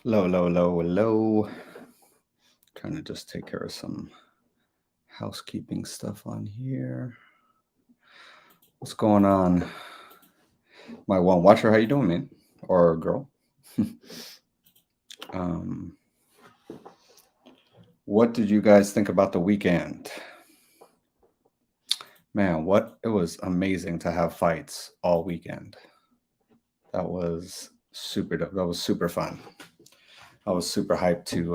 Low. Trying to just take care of some housekeeping stuff on here. What's going on? My one watcher, how you doing, man? Or girl? um, what did you guys think about the weekend? Man, it was amazing to have fights all weekend. That was super dope. That was super fun. I was super hyped to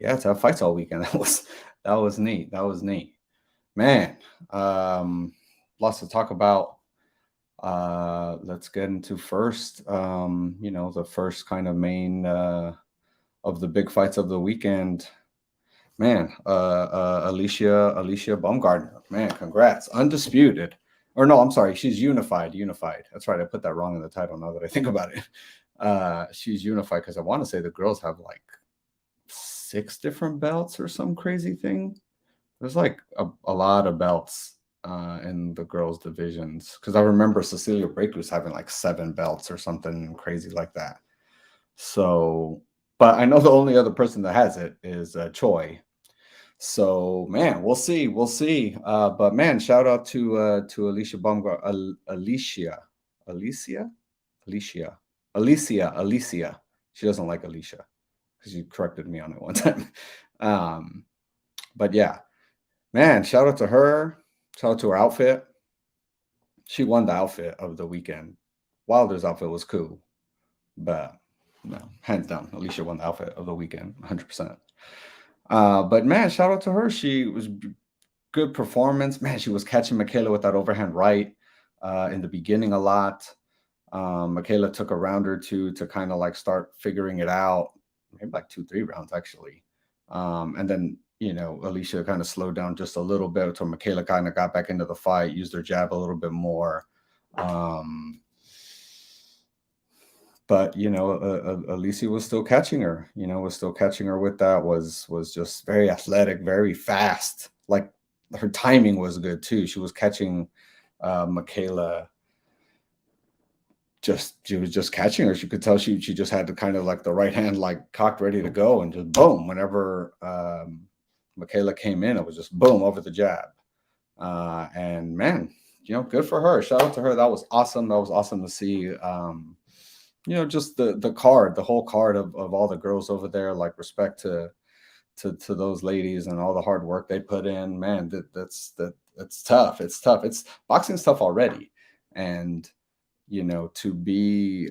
to have fights all weekend. That was neat. That was neat. Man, um, lots to talk about. Let's get into first, the first kind of main of the big fights of the weekend. Man, Alycia Baumgardner. Man, congrats, undisputed. Or no, I'm sorry, she's unified. Unified. That's right. I put that wrong in the title. Now that I think about it, she's unified because I want to say the girls have like 6 different belts or some crazy thing. There's like a lot of belts in the girls' divisions because I remember Cecilia Breakus having like 7 belts or something crazy like that. So, but I know the only other person that has it is Choi. So, man, we'll see. But man, shout out to Alycia Baumgart, Alycia, Alycia, Alycia. She doesn't like Alycia because you corrected me on it one time. Um, but yeah, man, shout out to her. Shout out to her outfit. She won the outfit of the weekend. Wilder's outfit was cool, but no, hands down, Alycia won the outfit of the weekend, 100%. But man, shout out to her. She was good performance. Man, she was catching Michaela with that overhand right in the beginning a lot. Michaela took a round or two to kind of like start figuring it out, maybe like 2-3 rounds actually. And then, Alycia kind of slowed down just a little bit until Michaela kind of got back into the fight, used her jab a little bit more. But Alycia was still catching her. Was still catching her with that. Was just very athletic, very fast. Like her timing was good too. She was catching Michaela. She was just catching her. She could tell she just had to kind of like the right hand like cocked, ready to go, and just boom. Whenever Michaela came in, it was just boom over the jab. And man, good for her. Shout out to her. That was awesome. That was awesome to see. Just the card, the whole card of all the girls over there. Like respect to those ladies and all the hard work they put in. Man, that's tough. It's tough. It's boxing's tough already, and to be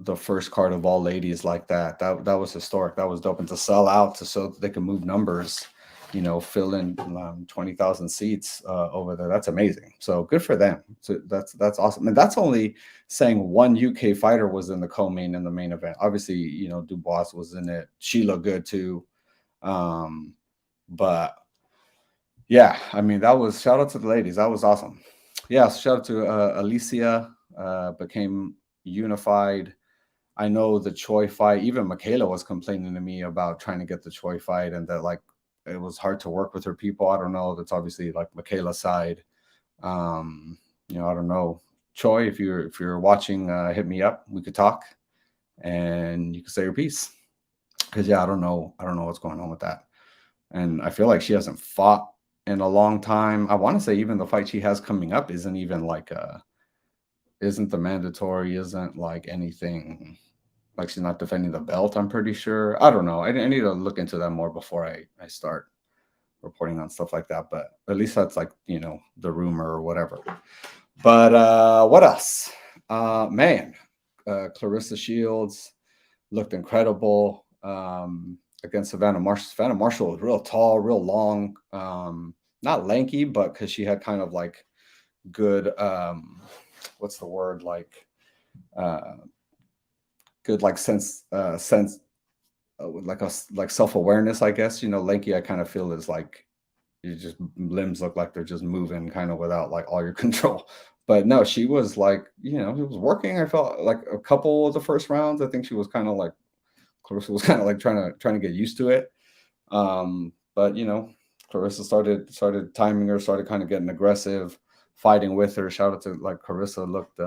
the first card of all ladies like that was historic. That was dope. And to sell out so they can move numbers, fill in 20,000 seats over there. That's amazing. So good for them. So that's awesome. And that's only saying one UK fighter was in the co-main in the main event. Obviously, Dubois was in it. She looked good too. But yeah, I mean, that was shout out to the ladies. That was awesome. Yeah, shout out to Alycia, became unified. I know the Choi fight, even Michaela was complaining to me about trying to get the Choi fight and that like it was hard to work with her people. I don't know. That's obviously like Michaela's side. I don't know. Choi, if you're watching, hit me up. We could talk and you can say your piece. Because yeah, I don't know what's going on with that. And I feel like she hasn't fought in a long time. I want to say even the fight she has coming up isn't even like isn't the mandatory, isn't like anything, like she's not defending the belt, I'm pretty sure. I don't know. I need to look into that more before I start reporting on stuff like that. But at least that's like, the rumor or whatever. But what else? Man, Clarissa Shields looked incredible. Against Savannah Marshall. Savannah Marshall was real tall, real long, not lanky, but because she had kind of like good, what's the word, like good like sense like self-awareness, I guess. Lanky I kind of feel is like you just limbs look like they're just moving kind of without like all your control. But no, she was like, she was working. I felt like a couple of the first rounds, I think she was kind of like Clarissa was kind of like trying to get used to it. But Clarissa started timing her, started kind of getting aggressive, fighting with her. Shout out to like Clarissa looked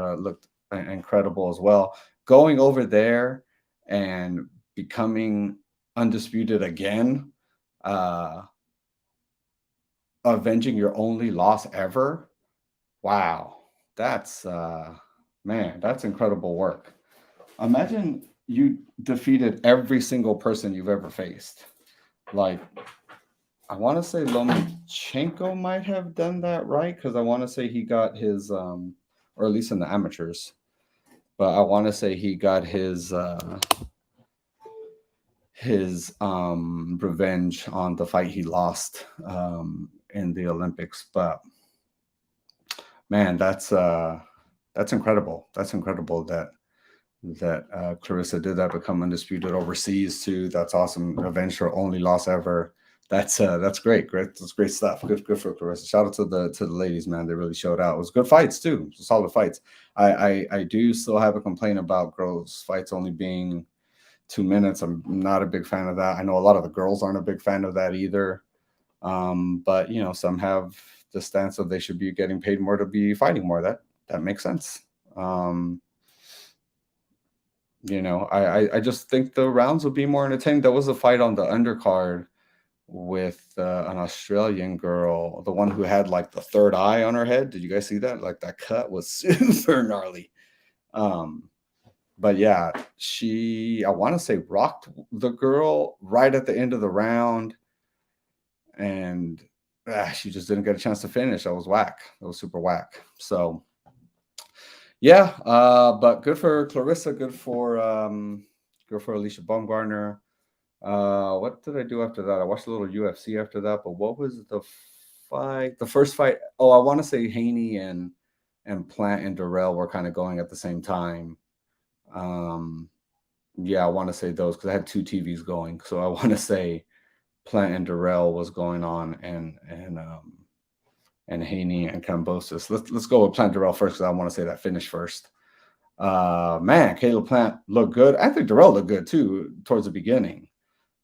incredible as well. Going over there and becoming undisputed again, uh, avenging your only loss ever. Wow, that's man, that's incredible work. Imagine you defeated every single person you've ever faced. Like, I want to say Lomachenko might have done that, right? Because I want to say he got his, or at least in the amateurs, but I want to say he got his revenge on the fight he lost in the Olympics. But man, that's incredible. That's incredible that Clarissa did that, become undisputed overseas too. That's awesome. Revenge her only loss ever. That's great. That's great stuff. Good for Clarissa. Shout out to the ladies, man. They really showed out. It was good fights too. Solid fights. I do still have a complaint about girls fights only being 2 minutes. I'm not a big fan of that. I know a lot of the girls aren't a big fan of that either. But you know, some have the stance of they should be getting paid more to be fighting more. That makes sense. You know, I just think the rounds will be more entertaining. There was a fight on the undercard with an Australian girl, the one who had like the third eye on her head. Did you guys see that? Like that cut was super gnarly. But yeah, I want to say rocked the girl right at the end of the round, and she just didn't get a chance to finish. That was whack. That was super whack. So yeah, but good for Clarissa. Good for Alycia Baumgardner. What did I do after that? I watched a little UFC after that, but what was the fight? The first fight? Oh, I want to say Haney and Plant and Dirrell were kind of going at the same time. Yeah, I want to say those because I had two TVs going. So I want to say Plant and Dirrell was going on, and Haney and Kambosos. Let's go with Plant Dirrell first because I want to say that finish first. Man, Caleb Plant looked good. I think Dirrell looked good too towards the beginning.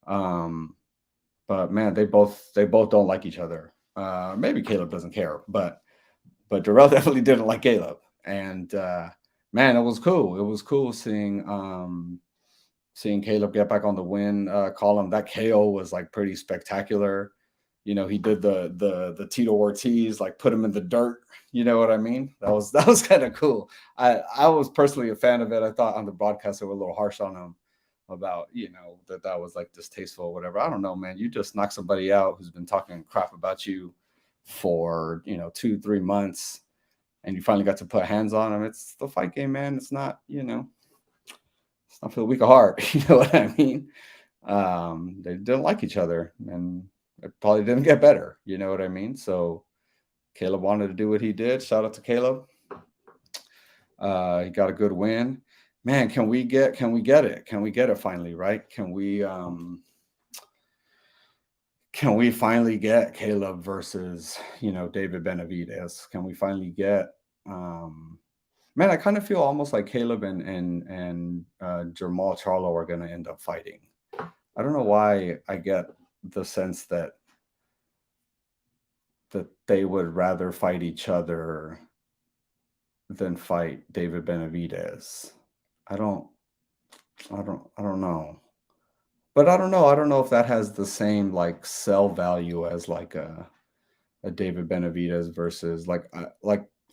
But man, they both don't like each other. Maybe Caleb doesn't care, but Dirrell definitely didn't like Caleb. And man, it was cool. It was cool seeing Caleb get back on the win column. That KO was like pretty spectacular. You know, he did the Tito Ortiz, like put him in the dirt. You know what I mean? That was kind of cool. I was personally a fan of it. I thought on the broadcast they were a little harsh on him about, you know, that was like distasteful or whatever. I don't know, man. You just knock somebody out who's been talking crap about you for, you know, 2-3 months, and you finally got to put hands on him. It's the fight game, man. It's not, you know, it's not for the weak of heart. You know what I mean? They didn't like each other, and it probably didn't get better. You know what I mean? So Caleb wanted to do what he did. Shout out to Caleb. He got a good win. Man, can we get it? Can we get it finally, right? Can we finally get Caleb versus, you know, David Benavidez? Can we finally get man, I kind of feel almost like Caleb and Jamal Charlo are going to end up fighting. I don't know why I get the sense that they would rather fight each other than fight David Benavidez. I don't know. But I don't know if that has the same like sell value as like a David Benavidez versus like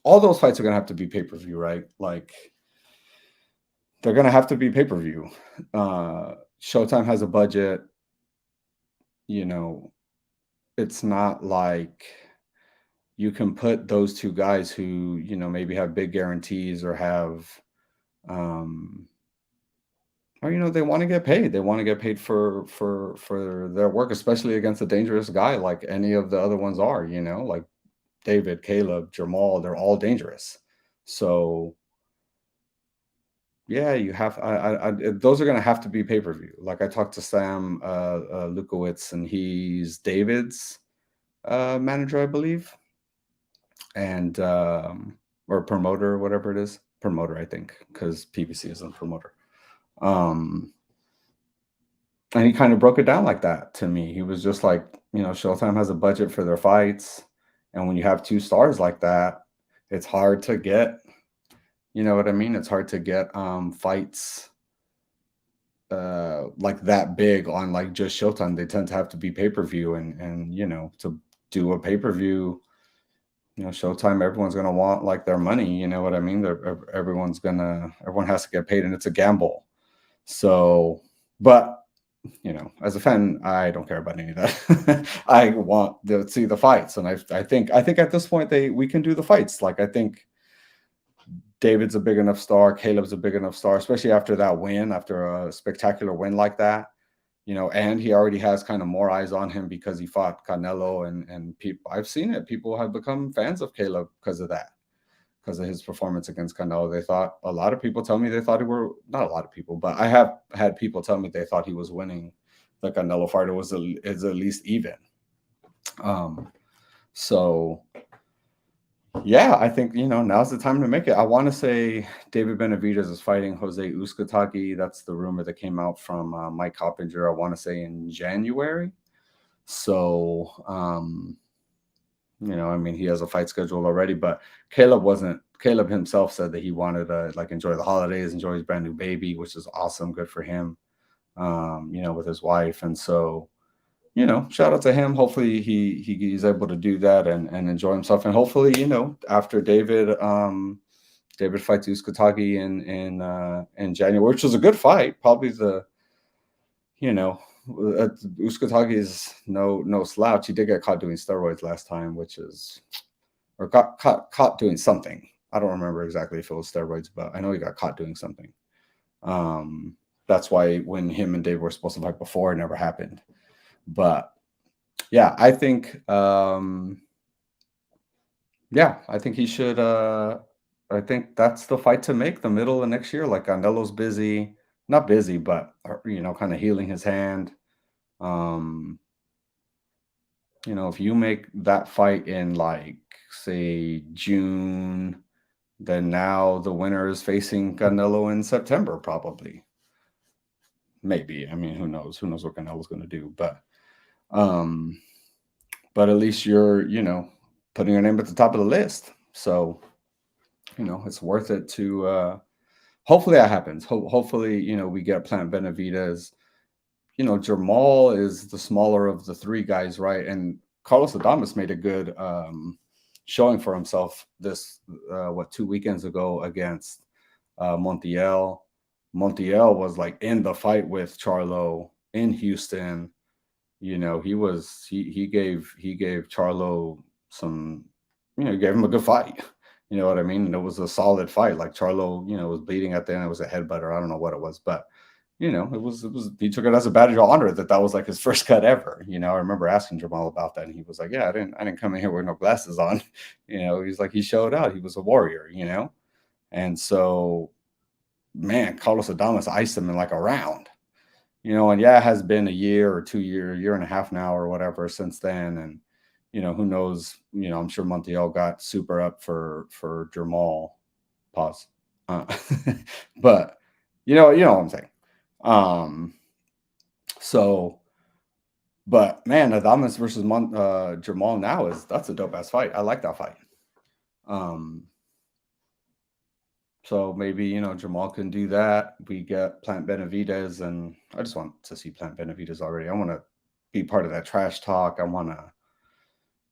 all those fights are going to have to be pay-per-view, right? Like they're going to have to be pay-per-view. Showtime has a budget. You know, it's not like you can put those two guys who, you know, maybe have big guarantees or have or, you know, they want to get paid. They want to get paid for their work, especially against a dangerous guy like any of the other ones are, you know, like David, Caleb, Jamal, they're all dangerous. So yeah, you have those are going to have to be pay-per-view. Like I talked to Sam Lukowitz, and he's David's manager, I believe, and or promoter, whatever it is. Promoter, I think, because PBC isn't a promoter. And he kind of broke it down like that to me. He was just like, you know, Showtime has a budget for their fights, and when you have two stars like that, it's hard to get You know what I mean? It's hard to get fights like that big on like just Showtime. They tend to have to be pay-per-view, and to do a pay-per-view, Showtime, everyone's gonna want like their money, you know what I mean? Everyone has to get paid, and it's a gamble. So, but as a fan, I don't care about any of that. I want to see the fights, and I think at this point we can do the fights. Like I think David's a big enough star, Caleb's a big enough star, especially after that win, after a spectacular win like that. And he already has kind of more eyes on him because he fought Canelo, and people, I've seen it. People have become fans of Caleb because of that, because of his performance against Canelo. They thought a lot of people tell me they thought he were not a lot of people, but I have had people tell me they thought he was winning the Canelo fight. It was is at least even. Um, so yeah, I think now's the time to make it. I want to say David Benavidez is fighting Jose Uzcategui. That's the rumor that came out from Mike Coppinger. I want to say in January. So I mean, he has a fight scheduled already, but Caleb wasn't. Caleb himself said that he wanted to like enjoy the holidays, enjoy his brand new baby, which is awesome. Good for him. With his wife, and so shout out to him. Hopefully he's able to do that and enjoy himself. And hopefully, after David fights Uzcategui in January, which was a good fight. Probably Uzcategui is no slouch. He did get caught doing steroids last time, or got caught doing something. I don't remember exactly if it was steroids, but I know he got caught doing something. That's why when him and Dave were supposed to fight before, it never happened. But yeah, I think I think he should I think that's the fight to make, the middle of next year. Like Canelo's busy, not busy, but kind of healing his hand. Um, if you make that fight in like say June, then now the winner is facing Canelo in September, probably. Maybe. I mean, who knows? Who knows what Canelo's going to do? Um, but at least you're, putting your name at the top of the list. So, it's worth it to. Hopefully that happens. Hopefully, we get Plant Benavidez. Jamal is the smaller of the three guys, right? And Carlos Adames made a good showing for himself this 2 weekends ago against Montiel. Montiel was like in the fight with Charlo in Houston. He gave Charlo some, he gave him a good fight. You know what I mean? And it was a solid fight. Like Charlo, was bleeding at the end. It was a headbutter. I don't know what it was, but it was he took it as a badge of honor that was like his first cut ever. I remember asking Jamal about that, and he was like, "Yeah, I didn't come in here with no glasses on." He's like, he showed out. He was a warrior. And so, man, Carlos Adames iced him in like a round. And yeah, it has been a year or 2 year, year and a half now or whatever since then. And, who knows, I'm sure Montiel got super up for Jamal. Pause. But you know what I'm saying. So, but man, Adames versus Jamal now that's a dope ass fight. I like that fight. So maybe, Jamal can do that. We get Plant Benavidez, and I just want to see Plant Benavidez already. I want to be part of that trash talk. I want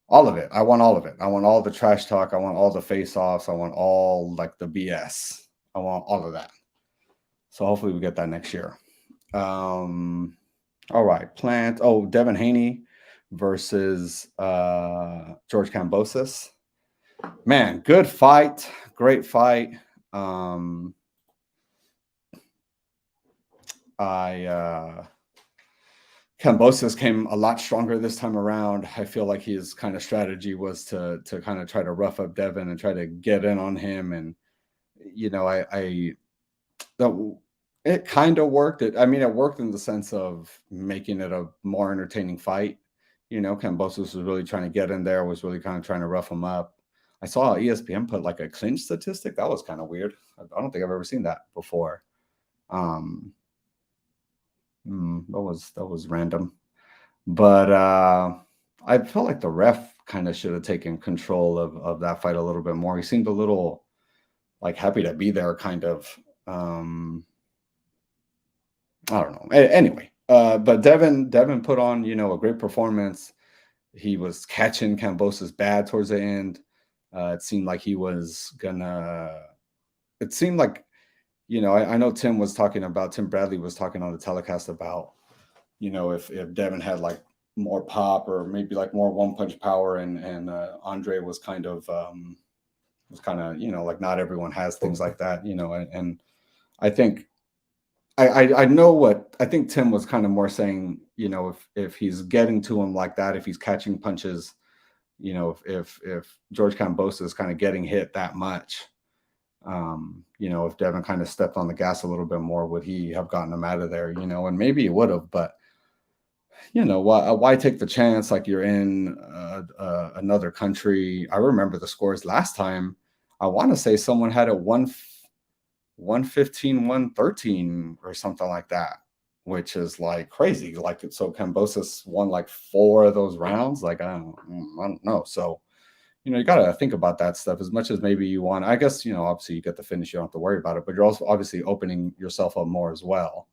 all of it. I want all of it. I want all the trash talk. I want all the face-offs. I want all like the BS. I want all of that. So hopefully we get that next year. All right. Devin Haney versus George Kambosos. Man, good fight. Great fight. Kambosos came a lot stronger this time around. I feel like his kind of strategy was to kind of try to rough up Devin and try to get in on him. And it kind of worked. It worked in the sense of making it a more entertaining fight. Kambosos was really trying to get in there, was really kind of trying to rough him up. I saw ESPN put like a clinch statistic. That was kind of weird. I don't think I've ever seen that before. That was random. But I felt like the ref kind of should have taken control of that fight a little bit more. He seemed a little like happy to be there, kind of. I don't know. Anyway, but Devin put on, a great performance. He was catching Kambosos bad towards the end. It seemed like he was gonna. It seemed like, I know Tim Bradley was talking on the telecast about, if Devin had like more pop or maybe like more one punch power, and Andre was kind of like not everyone has things like that, and I think I know what I think Tim was kind of more saying, if he's getting to him like that, if he's catching punches, if George Kambosos is kind of getting hit that much, if Devin kind of stepped on the gas a little bit more, would he have gotten him out of there? And maybe he would have, but why take the chance? Like, you're in another country. I remember the scores last time. I want to say someone had it 115, 113 or something like that, which is like crazy. Like, so Kambosos won like 4 of those rounds. Like, I don't know. So, you got to think about that stuff as much as maybe you want. I guess, obviously you get the finish, you don't have to worry about it, but you're also obviously opening yourself up more as well.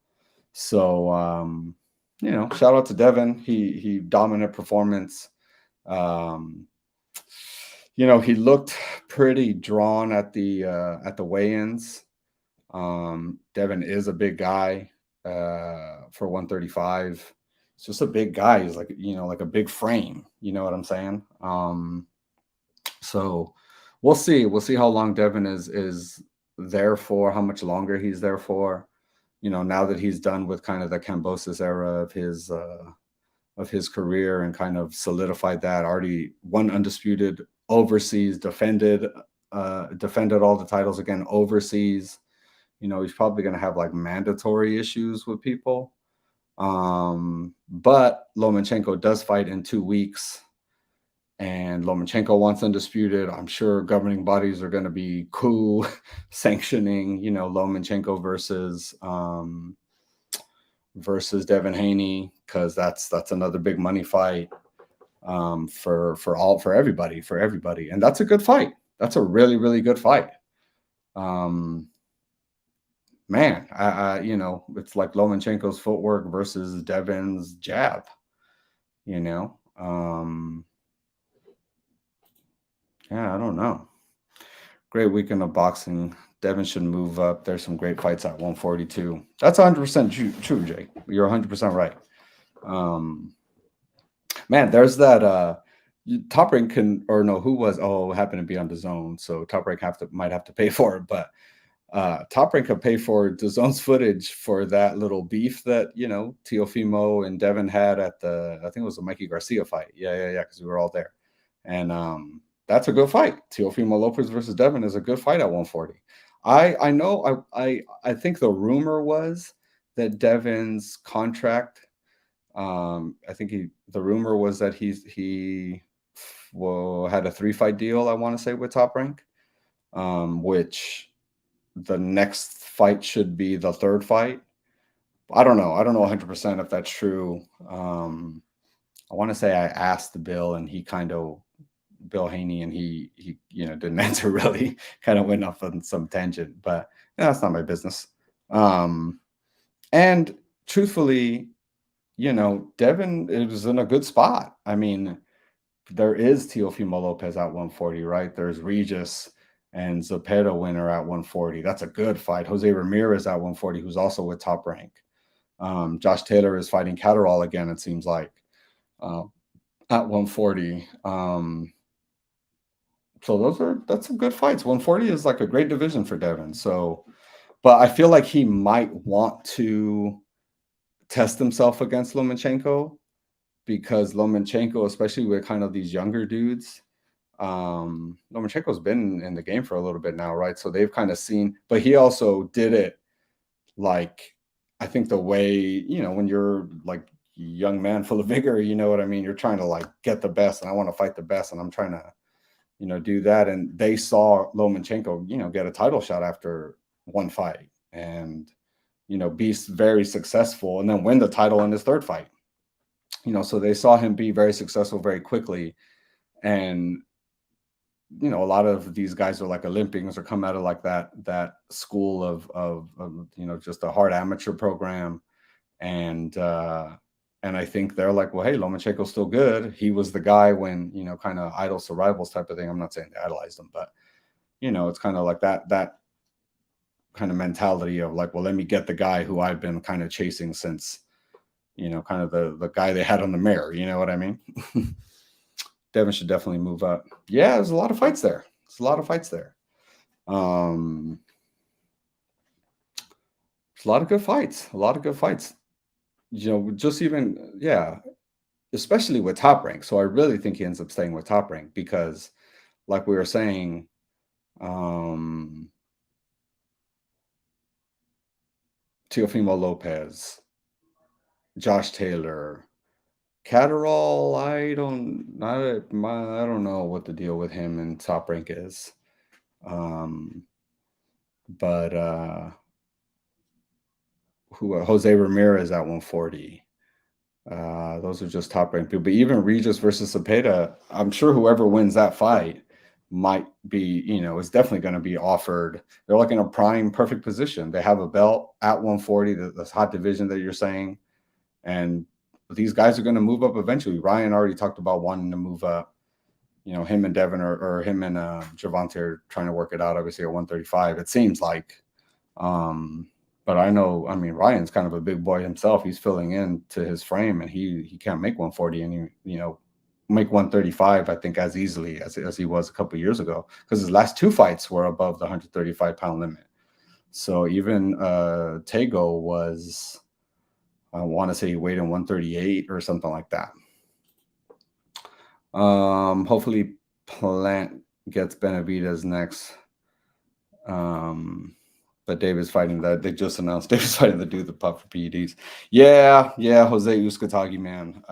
So, shout out to Devin. He dominant performance. He looked pretty drawn at the weigh-ins. Devin is a big guy for 135. It's just a big guy. He's like, like a big frame. You know what I'm saying? So we'll see. We'll see how long Devin is there for, how much longer he's there for. Now that he's done with kind of the Kambosos era of his career and kind of solidified that, already won Undisputed overseas, defended all the titles again overseas. He's probably going to have like mandatory issues with people. But Lomachenko does fight in 2 weeks, and Lomachenko wants Undisputed. I'm sure governing bodies are going to be cool sanctioning, Lomachenko versus Devin Haney, because that's another big money fight for everybody. And that's a good fight. That's a really, really good fight. Man, it's like Lomachenko's footwork versus Devin's jab, Yeah, I don't know. Great weekend of boxing. Devin should move up. There's some great fights at 142. That's 100% true, Jake. You're 100% right. Man, there's that Top Rank happened to be on DAZN, so Top Rank might have to pay for it, but Top Rank could pay for DAZN's footage for that little beef that Teofimo and Devin had at I think it was the Mikey Garcia fight. Yeah, because we were all there, and that's a good fight. Teofimo Lopez versus Devin is a good fight at 140. I know. I think the rumor was that Devin's contract. I think the rumor was that he had a 3-fight deal, I want to say, with Top Rank, which the next fight should be the 3rd fight. I don't know 100% if that's true. I want to say I asked Bill Haney, and he didn't answer really, kind of went off on some tangent, but that's not my business. And truthfully, Devin is in a good spot. I mean, there is Teofimo Lopez at 140, right? There's Regis and Zepeda winner at 140. That's a good fight. Jose Ramirez at 140, who's also with Top Rank. Josh Taylor is fighting Catterall again, it seems like, at 140. So that's some good fights. 140 is like a great division for Devin. So, but I feel like he might want to test himself against Lomachenko, because Lomachenko, especially with kind of these younger dudes, Lomachenko's been in the game for a little bit now, right? So they've kind of seen, but he also did it like, I think the way, when you're like young man full of vigor, you know what I mean? You're trying to like get the best, and I want to fight the best, and I'm trying to, do that. And they saw Lomachenko, get a title shot after one fight, and, be very successful, and then win the title in his 3rd fight. So they saw him be very successful very quickly. And you know, a lot of these guys are like Olympians or come out of like that school of you know, just a hard amateur program. And I think they're like, well, hey, Lomachenko's still good. He was the guy when, you know, kind of idols to rivals type of thing. I'm not saying they idolized him, but you know, it's kind of like that kind of mentality of like, well, let me get the guy who I've been kind of chasing since, you know, kind of the guy they had on the mare. You know what I mean? Devin should definitely move up. Yeah, there's a lot of fights there. There's a lot of fights there. It's a lot of good fights. A lot of good fights. You know, just even, yeah, especially with Top Rank. So I really think he ends up staying with Top Rank because, like we were saying, Teofimo Lopez, Josh Taylor, Catterall. I don't know what the deal with him and Top Rank is. But Jose Ramirez at 140. Those are just top ranked people. But even Regis versus Cepeda, I'm sure whoever wins that fight might be, you know, is definitely going to be offered. They're like in a prime perfect position. They have a belt at 140, this hot division that you're saying. And these guys are going to move up eventually. Ryan already talked about wanting to move up. You know, him and Devin or him and Gervonta are trying to work it out, obviously, at 135. It seems like. But I know, I mean, Ryan's kind of a big boy himself. He's filling in to his frame, and he can't make 140 and you know, make 135, I think, as easily as he was a couple of years ago, because his last two fights were above the 135-pound limit. So even Tego was, I want to say he weighed in 138 or something like that. Hopefully Plant gets Benavidez next. But David's fighting that. They just announced David's fighting the dude that puff for PEDs. Yeah, Jose Uzcategui, man.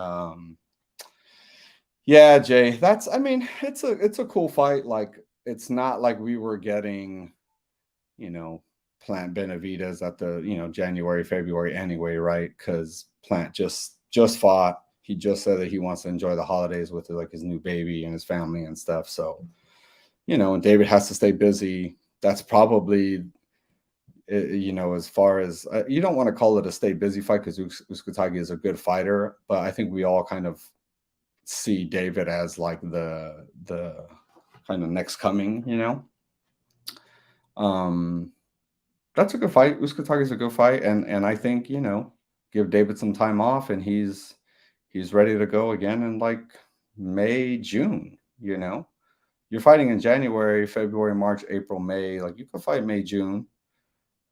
Yeah, Jay. That's, I mean, it's a cool fight. Like, it's not like we were getting, you know, Plant Benavidez at the, you know, January, February anyway, right? Because Plant just fought. He just said that he wants to enjoy the holidays with like his new baby and his family and stuff. So, you know, and David has to stay busy. That's probably, you know, as far as you don't want to call it a stay busy fight because Uzcategui is a good fighter, but I think we all kind of see David as like the kind of next coming, you know. That's a good fight. Uzcategui is a good fight, and I think, you know, give David some time off, and he's ready to go again in like May, June. You know, you're fighting in January, February, March, April, May. Like, you can fight May, June.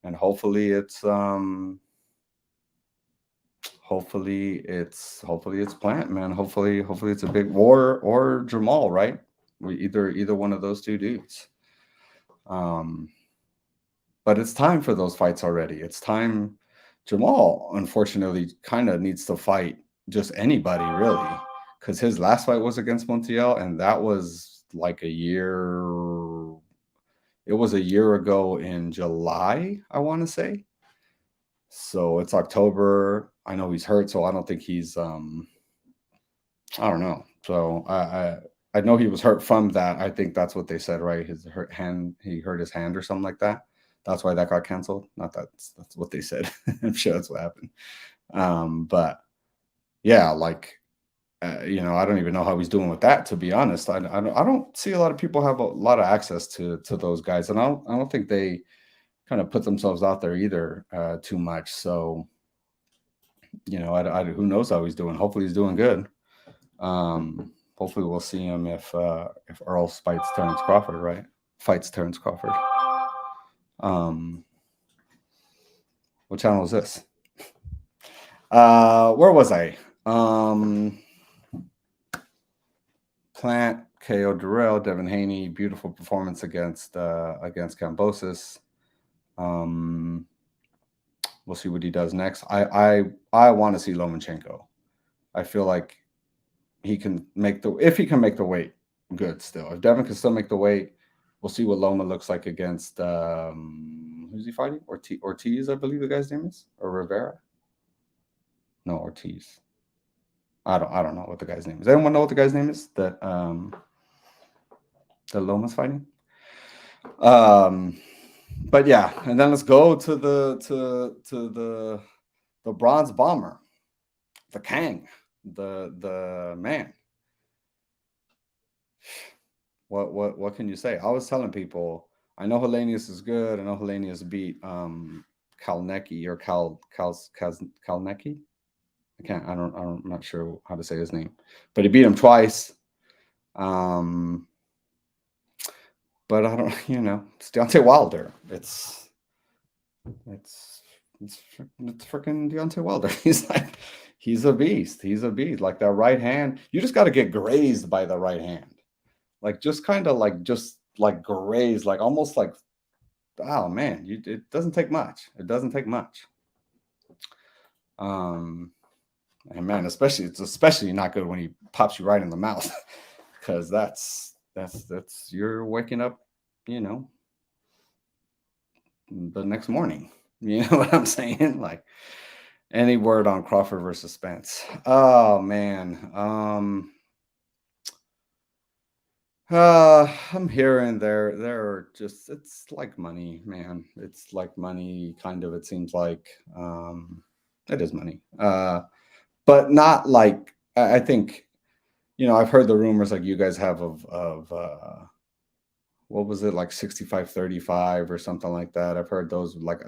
And hopefully it's Plant, man. Hopefully it's a big war or Jamal, right? Either one of those two dudes. But it's time for those fights already. It's time. Jamal, unfortunately, kind of needs to fight just anybody, really, because his last fight was against Montiel, and that was like a year. It was a year ago in July, I want to say. So it's October. I know he's hurt, so I don't think he's I don't know. So I know he was hurt from that. I think that's what they said, right? His hurt hand, he hurt his hand or something like that. That's why that got canceled. Not that's what they said. I'm sure that's what happened. But yeah, like you know, I don't even know how he's doing with that, to be honest. I don't see a lot of people have a lot of access to those guys, and I don't think they kind of put themselves out there either too much. So, you know, who knows how he's doing? Hopefully he's doing good. Hopefully we'll see him if Earl fights Terrence Crawford, right? Fights Terrence Crawford. What channel is this? Where was I? Plant KO Dirrell, Devin Haney, beautiful performance against Kambosos. We'll see what he does next. I want to see Lomachenko. I feel like he can make if he can make the weight, good still. If Devin can still make the weight, we'll see what Loma looks like against who's he fighting? Ortiz, I believe the guy's name is, or Rivera. No, Ortiz. I don't know what the guy's name is. Anyone know what the guy's name is? That The Lomas fighting. But yeah, and then let's go to the bronze bomber, the Kang, the man. What can you say? I was telling people, I know Helenius is good. I know Helenius beat Kalnecki or Kalnecki. I'm not sure how to say his name, but he beat him twice. But I don't, it's Deontay Wilder. It's freaking Deontay Wilder. He's a beast. He's a beast. Like that right hand, you just got to get grazed by the right hand. Like just kind of like grazed, like almost like, oh man, it doesn't take much. It doesn't take much. And man, it's especially not good when he pops you right in the mouth, because that's you're waking up, the next morning. You know what I'm saying? Like, any word on Crawford versus Spence? Oh man. I'm hearing they're just, it's like money, man. It's like money, kind of, it seems like. It is money. But not like, I think, I've heard the rumors like you guys have of what was it, like 65-35 or something like that. I've heard those, like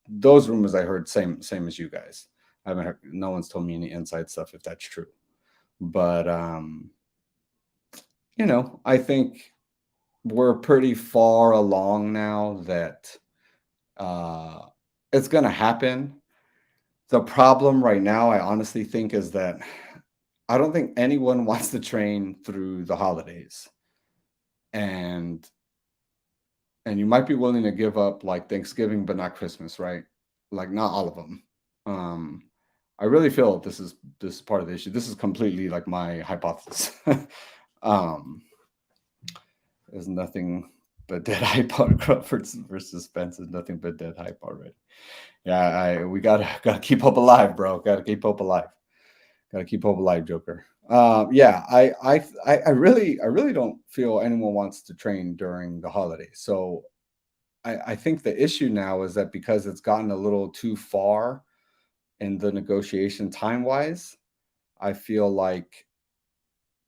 those rumors. I heard same as you guys. I haven't heard, no one's told me any inside stuff if that's true. But I think we're pretty far along now that it's going to happen. The problem right now, I honestly think, is that I don't think anyone wants to train through the holidays. And you might be willing to give up like Thanksgiving, but not Christmas, right? Like not all of them. I really feel this is part of the issue. This is completely like my hypothesis. There's nothing but dead hype on Crawford versus Spence. Is nothing but dead hype already. Yeah, we gotta keep hope alive, bro. Gotta keep hope alive. Gotta keep hope alive, Joker. Yeah, I really don't feel anyone wants to train during the holidays. So I think the issue now is that because it's gotten a little too far in the negotiation time-wise, I feel like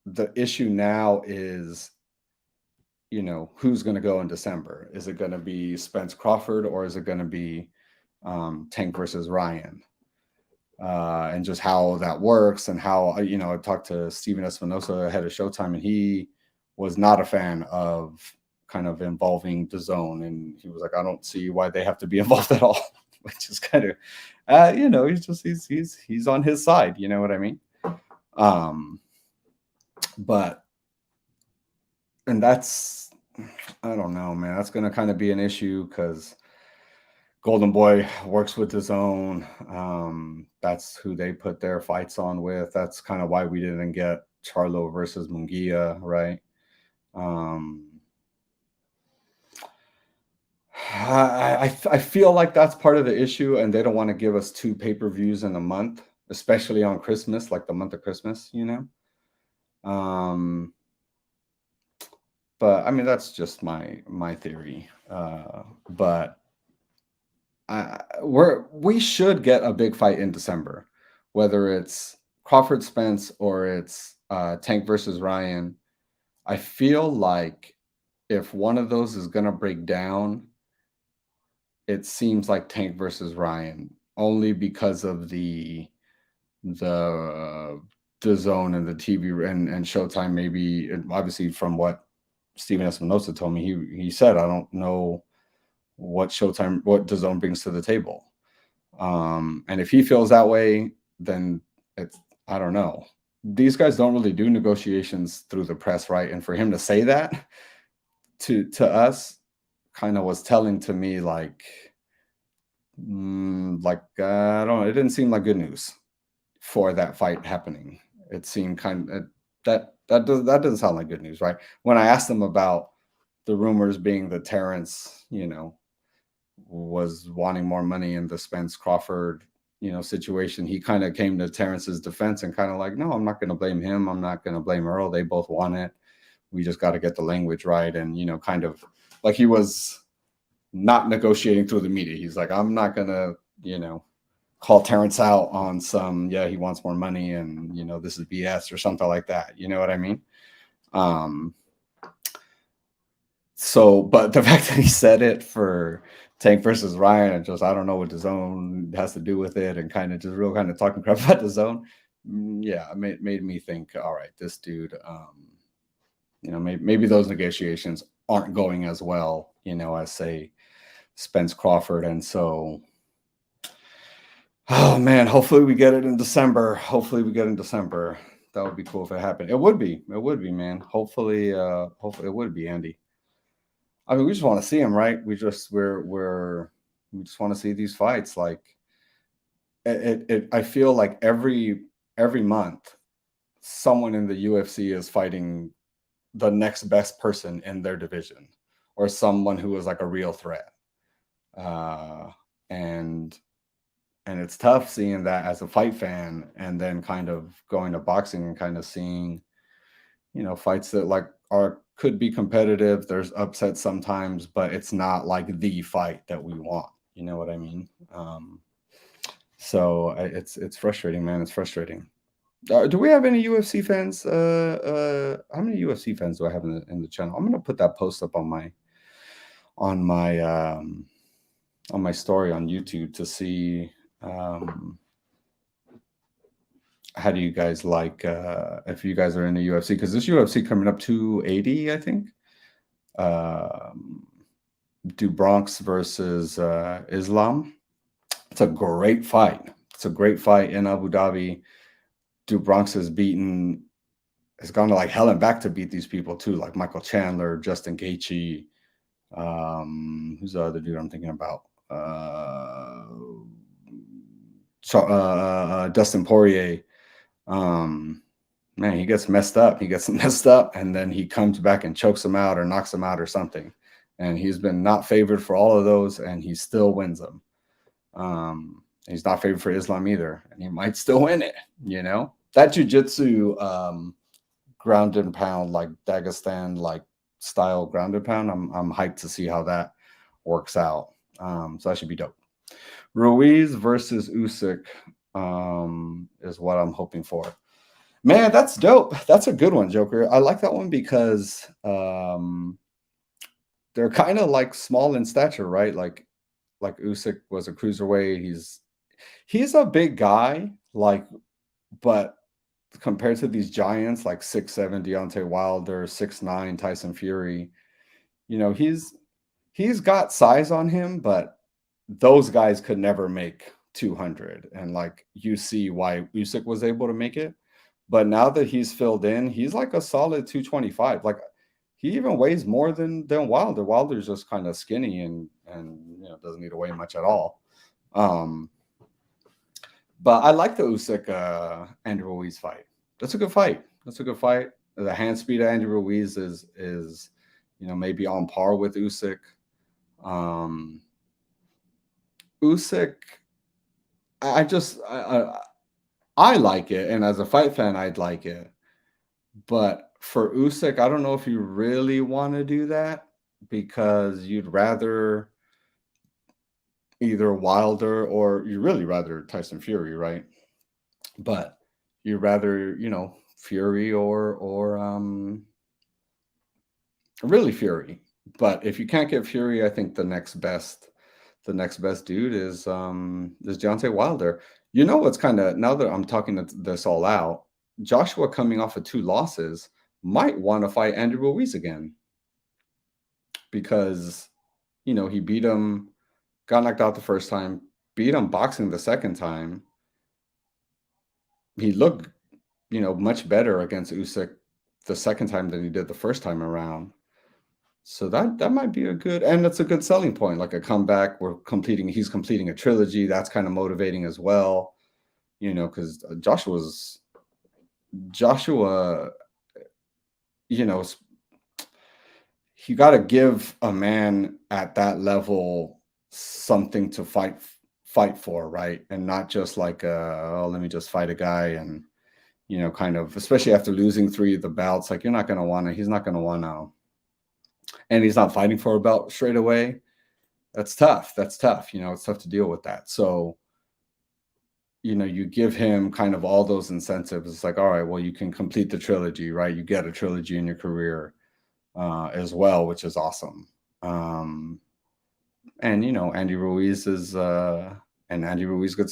the issue now is, who's going to go in December? Is it going to be Spence Crawford, or is it going to be Tank versus Ryan? And just how that works, and how, I talked to Steven Espinosa ahead of Showtime, and he was not a fan of kind of involving DAZN, and he was like, I don't see why they have to be involved at all, which is kind of, he's on his side, you know what I mean? But, and that's, I don't know, man, that's going to kind of be an issue, because Golden Boy works with DAZN. That's who they put their fights on with. That's kind of why we didn't get Charlo versus Munguia, right? I feel like that's part of the issue, and they don't want to give us 2 pay-per-views in a month, especially on Christmas, like the month of Christmas, But I mean, that's just my theory. But we should get a big fight in December, whether it's Crawford Spence or it's Tank versus Ryan. I feel like if one of those is gonna break down, it seems like Tank versus Ryan, only because of the zone and the TV and Showtime, maybe, obviously from what Steven Espinosa told me, he said, I don't know what DAZN brings to the table. And if he feels that way, then I don't know. These guys don't really do negotiations through the press, right? And for him to say that to us kind of was telling to me like, I don't know, it didn't seem like good news for that fight happening. It seemed kind of that doesn't sound like good news, right? When I asked him about the rumors being that Terrence, was wanting more money in the Spence Crawford, situation, he kind of came to Terrence's defense and kind of like, no, I'm not going to blame him. I'm not going to blame Earl. They both want it. We just got to get the language right. And, you know, kind of like he was not negotiating through the media. He's like, I'm not going to, you know, call Terrence out on some, yeah, he wants more money and, you know, this is BS or something like that. You know what I mean? So, but the fact that he said it for Tank versus Ryan and just, I don't know what the zone has to do with it and kind of just real kind of talking crap about the zone. Yeah, it made me think, all right, this dude, you know, maybe those negotiations aren't going as well, you know, as say Spence Crawford. And so, oh man, hopefully we get it in December. Hopefully we get it in December. That would be cool if it happened. It would be, man. Hopefully it would be, Andy. I mean, we just want to see him, right? We just want to see these fights. Like I feel like every month someone in the UFC is fighting the next best person in their division or someone who is like a real threat. And it's tough seeing that as a fight fan and then kind of going to boxing and kind of seeing, you know, fights that like could be competitive. There's upsets sometimes, but it's not like the fight that we want. You know what I mean? So it's frustrating, man. It's frustrating. Do we have any UFC fans? How many UFC fans do I have in the channel? I'm gonna put that post up on my story on YouTube to see how do you guys like if you guys are in the UFC, because this UFC coming up 280, I think. Do Bronx versus Islam. It's a great fight. It's a great fight in Abu Dhabi. Do Bronx has gone to like hell and back to beat these people too, like Michael Chandler, Justin Gaethje. Who's the other dude I'm thinking about? Dustin Poirier. Man, he gets messed up. And then he comes back and chokes him out or knocks him out or something. And he's been not favored for all of those, and he still wins them. He's not favored for Islam either, and he might still win it. You know, that jiu-jitsu ground and pound, like Dagestan like style ground and pound. I'm hyped to see how that works out. So that should be dope. Ruiz versus Usyk is what I'm hoping for. Man, that's dope. That's a good one, Joker. I like that one because they're kind of like small in stature, right? Like Usyk was a cruiserweight. He's a big guy, like, but compared to these giants like 6'7" Deontay Wilder, 6'9" Tyson Fury, you know, he's got size on him, but those guys could never make 200. And like you see why Usyk was able to make it. But now that he's filled in, he's like a solid 225. Like he even weighs more than Wilder. Wilder's just kind of skinny and you know doesn't need to weigh much at all. But I like the Usyk Andy Ruiz fight. That's a good fight. The hand speed of Andy Ruiz is you know maybe on par with Usyk. Usyk, I like it, and as a fight fan, I'd like it. But for Usyk, I don't know if you really want to do that because you'd rather either Wilder or you really rather Tyson Fury, right? But you'd rather, you know, Fury or really Fury. But if you can't get Fury, I think the next best dude is Deontay Wilder. You know what's kind of, now that I'm talking this all out, Joshua coming off of 2 losses might want to fight Andy Ruiz again because, you know, he beat him, got knocked out the first time, beat him boxing the second time. He looked, you know, much better against Usyk the second time than he did the first time around. So that might be a good, and that's a good selling point, like a comeback. He's completing a trilogy. That's kind of motivating as well, you know, because Joshua, you know, you got to give a man at that level something to fight for, right? And not just like, oh, let me just fight a guy and, kind of, especially after losing 3 of the bouts, like he's not going to want to, and he's not fighting for a belt straight away. That's tough. It's tough to deal with that. So, you give him kind of all those incentives. It's like, all right, well, you can complete the trilogy, right? You get a trilogy in your career as well, which is awesome. And Andy Ruiz gets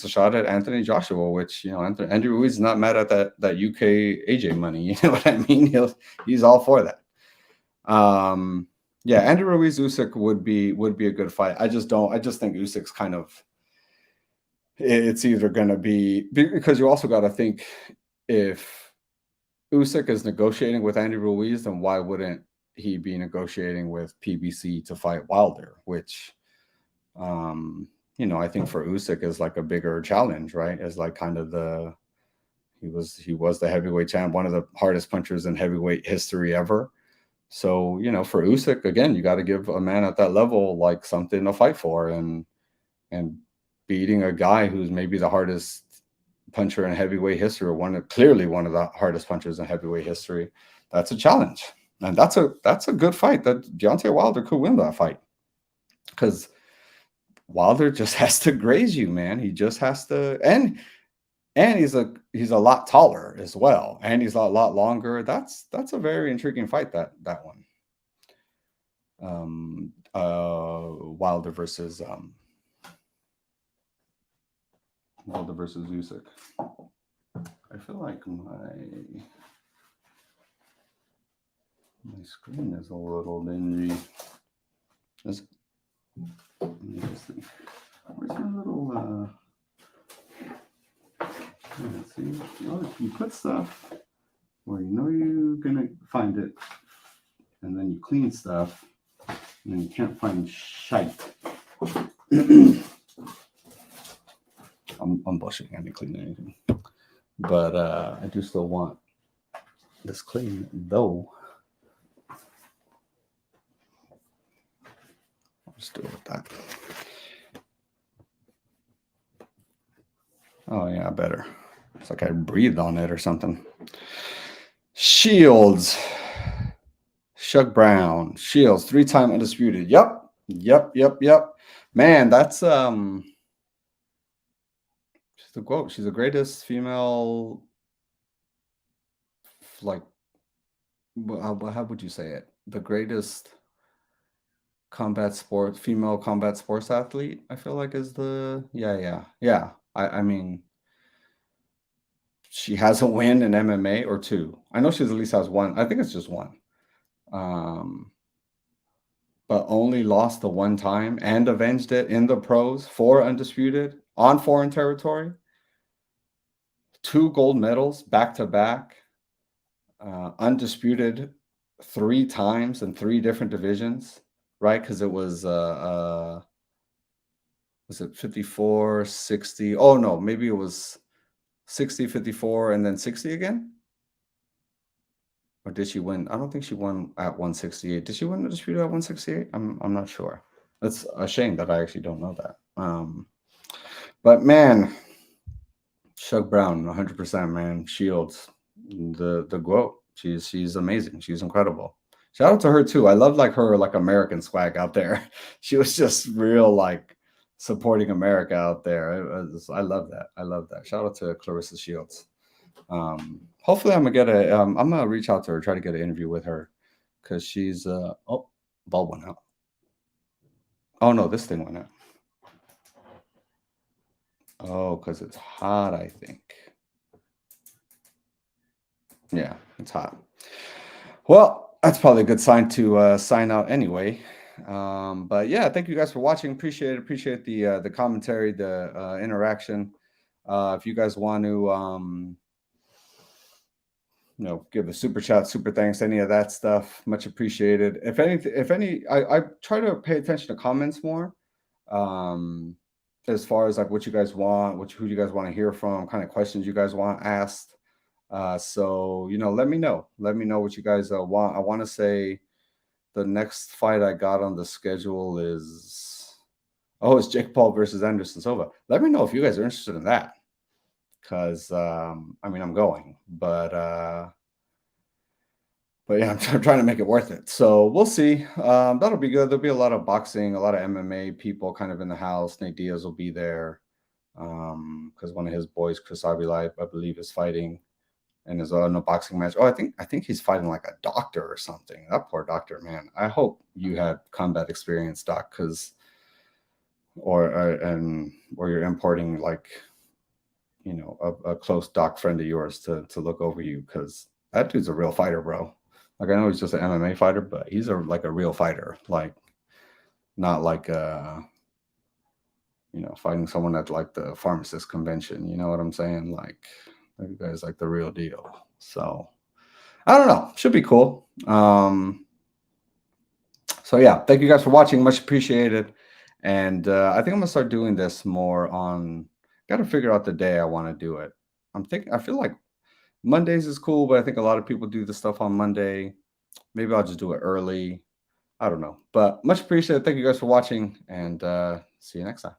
a shot at Anthony Joshua, which Andy Ruiz is not mad at that UK AJ money. You know what I mean? He's all for that. Yeah, Andy Ruiz Usyk would be a good fight. I just think Usyk's kind of, it's either going to be, because you also got to think, if Usyk is negotiating with Andy Ruiz, then why wouldn't he be negotiating with PBC to fight Wilder, which I think for Usyk is like a bigger challenge, right? As like kind of he was the heavyweight champ, one of the hardest punchers in heavyweight history ever. So, for Usyk, again, you got to give a man at that level like something to fight for, and beating a guy who's maybe the hardest puncher in heavyweight history, or clearly one of the hardest punchers in heavyweight history, that's a challenge. And that's a good fight. That Deontay Wilder could win that fight, because Wilder just has to graze you, man. He just has to, and he's a lot taller as well, and he's a lot longer. That's a very intriguing fight, that one. Wilder versus Usyk. I feel like my screen is a little dingy. Let me just see. Where's my little see, you put stuff where you're gonna find it, and then you clean stuff, and then you can't find shite. I'm bullshitting. I didn't clean anything, but I do still want this clean, though. I'll just do it with that. Oh yeah, better. It's like I breathed on it or something. Shields. Shug Brown. Shields, 3-time undisputed. Yep. Man, that's she's the GOAT. She's the greatest female, like, how would you say it? The greatest female combat sports athlete, I feel like, is the yeah. I mean, she has a win in MMA or 2. I know she at least has 1. I think it's just 1. But only lost the 1 time and avenged it in the pros for undisputed on foreign territory. 2 gold medals back to back. Undisputed 3 times in 3 different divisions, right? Because it was it 54, 60? Oh no, maybe it was 60, 54, and then 60 again? Or did she win? I don't think she won at 168. Did she win the dispute at 168? I'm not sure. That's a shame that I actually don't know that. But man, Shug Brown, 100%, man. Shields, the GOAT. She's amazing. She's incredible. Shout out to her too. I love her American swag out there. She was just real like supporting America out there. I love that. Shout out to Clarissa Shields. Hopefully I'm gonna reach out to her, try to get an interview with her, because she's bulb went out. Oh no, this thing went out. Oh, because it's hot, I think. Yeah, it's hot. Well, that's probably a good sign to sign out anyway. But yeah, thank you guys for watching. Appreciate the commentary, the interaction. If you guys want to give a super chat, super thanks, any of that stuff, much appreciated. If any, I try to pay attention to comments more, as far as like what you guys want, who you guys want to hear from, kind of questions you guys want asked. So let me know what you guys want. I want to say the next fight I got on the schedule is it's Jake Paul versus Anderson Silva. Let me know if you guys are interested in that. because I mean I'm going, but yeah, I'm trying to make it worth it. So we'll see. That'll be good. There'll be a lot of boxing, a lot of MMA people kind of in the house. Nate Diaz will be there because one of his boys, Chris Avila, I believe, is fighting in his own boxing match. Oh, I think he's fighting like a doctor or something. That poor doctor, man. I hope you had combat experience, doc, because or you're importing like a close doc friend of yours to look over you, because that dude's a real fighter, bro. Like I know he's just an MMA fighter, but he's like a real fighter. Like not like fighting someone at like the pharmacist convention. You know what I'm saying? Like that guy's like the real deal. So I don't know. Should be cool. So yeah, thank you guys for watching. Much appreciated. And I think I'm gonna start doing this more on. Got to figure out the day I want to do it. I feel like Mondays is cool, but I think a lot of people do the stuff on Monday. Maybe I'll just do it early. I don't know. But much appreciated. Thank you guys for watching, and see you next time.